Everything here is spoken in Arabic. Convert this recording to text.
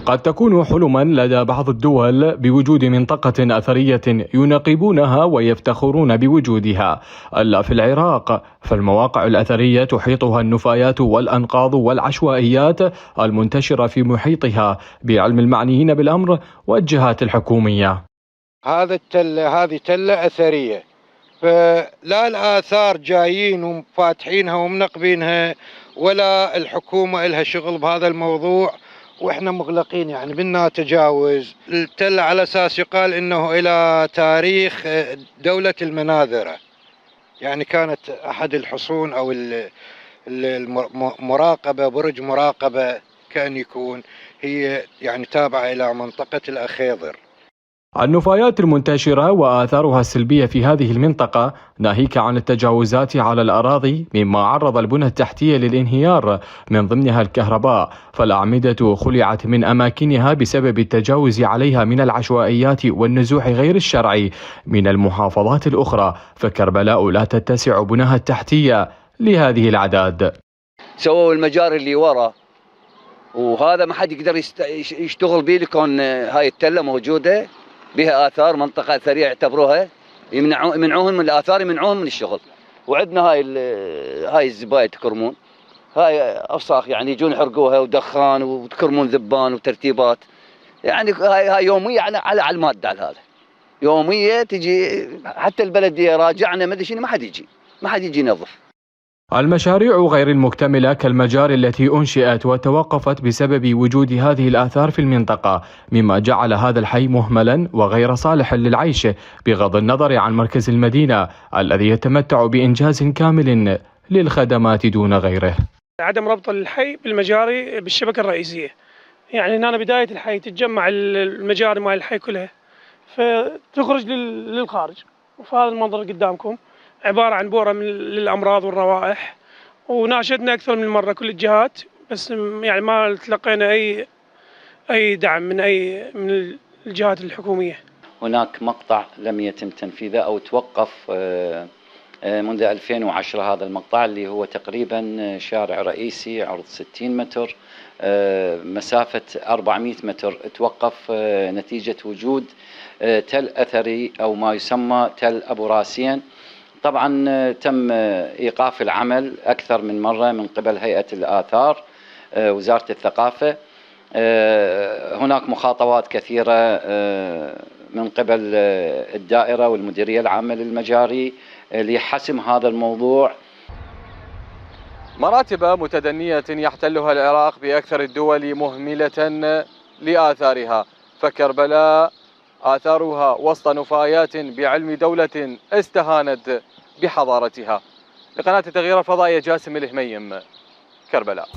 قد تكون حلما لدى بعض الدول بوجود منطقة أثرية ينقبونها ويفتخرون بوجودها، ألا في العراق فالمواقع الأثرية تحيطها النفايات والأنقاض والعشوائيات المنتشرة في محيطها بعلم المعنيين بالأمر والجهات الحكومية. هذه تلة أثرية، فلا الآثار جايين وفاتحينها ومنقبينها، ولا الحكومة إلها شغل بهذا الموضوع، وإحنا مغلقين يعني بنا تجاوز التلة، على أساس يقال إنه إلى تاريخ دولة المناذرة، يعني كانت أحد الحصون أو المراقبة، برج مراقبة كأن يكون هي يعني تابعة إلى منطقة الأخيضر. النفايات المنتشرة وآثارها السلبية في هذه المنطقة، ناهيك عن التجاوزات على الأراضي، مما عرض البنى التحتية للانهيار من ضمنها الكهرباء، فالأعمدة خلعت من أماكنها بسبب التجاوز عليها من العشوائيات والنزوح غير الشرعي من المحافظات الأخرى، فكربلاء لا تتسع بناها التحتية لهذه الأعداد. سووا المجاري اللي ورا، وهذا ما حد يقدر يشتغل به، لكون هاي التلة موجودة بها آثار، منطقة أثرية يعتبروها، يمنعوهم من الآثار، يمنعوهم من الشغل. وعندنا هاي الزباية تكرمون، هاي أوساخ يعني يجون يحرقوها ودخان وتكرمون ذبان وترتيبات، يعني هاي يومية على المادة، على هذا يومية تجي، حتى البلدية راجعنا ما ادري شنو، ما حد يجي ينظف. المشاريع غير المكتملة كالمجاري التي أنشئت وتوقفت بسبب وجود هذه الآثار في المنطقة، مما جعل هذا الحي مهملا وغير صالح للعيش، بغض النظر عن مركز المدينة الذي يتمتع بإنجاز كامل للخدمات دون غيره. عدم ربط الحي بالمجاري بالشبكة الرئيسية، يعني هنا بداية الحي تتجمع المجاري مال الحي كلها فتخرج للخارج، وفهذا المنظر قدامكم عبارة عن بورة للأمراض والروائح. وناشدنا أكثر من مرة كل الجهات، بس يعني ما تلقينا أي دعم من الجهات الحكومية. هناك مقطع لم يتم تنفيذه أو توقف منذ 2010، هذا المقطع اللي هو تقريبا شارع رئيسي عرض 60 متر، مسافة 400 متر، توقف نتيجة وجود تل أثري أو ما يسمى تل أبو راسين. طبعا تم إيقاف العمل أكثر من مرة من قبل هيئة الآثار، وزارة الثقافة. هناك مخاطبات كثيرة من قبل الدائرة والمديرية العامة للمجاري لحسم هذا الموضوع. مراتب متدنية يحتلها العراق بأكثر الدول مهملة لآثارها، فكربلاء آثارها وسط نفايات بعلم دولة استهانت بحضارتها. لقناة التغيير الفضائية، جاسم الهميم، كربلاء.